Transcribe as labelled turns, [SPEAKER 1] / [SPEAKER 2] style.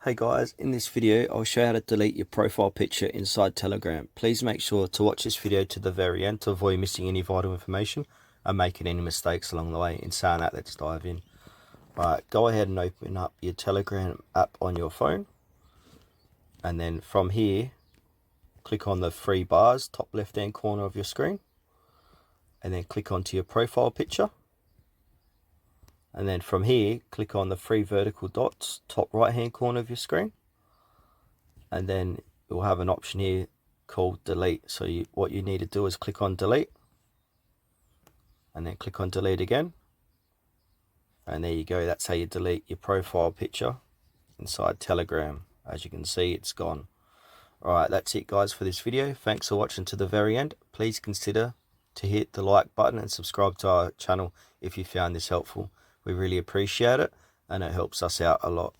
[SPEAKER 1] Hey guys, in this video I'll show you how to delete your profile picture inside Telegram. Please make sure to watch this video to the very end to avoid missing any vital information and making any mistakes along the way. In saying that, let's dive in. Alright, go ahead and open up your Telegram app on your phone, and then from here click on the three bars top left hand corner of your screen, and then click onto your profile picture. And then from here, click on the three vertical dots, top right hand corner of your screen. And then you'll have an option here called delete. So what you need to do is click on delete. And then click on delete again. And there you go, that's how you delete your profile picture inside Telegram. As you can see, it's gone. Alright, that's it guys for this video. Thanks for watching to the very end. Please consider to hit the like button and subscribe to our channel if you found this helpful. We really appreciate it, and it helps us out a lot.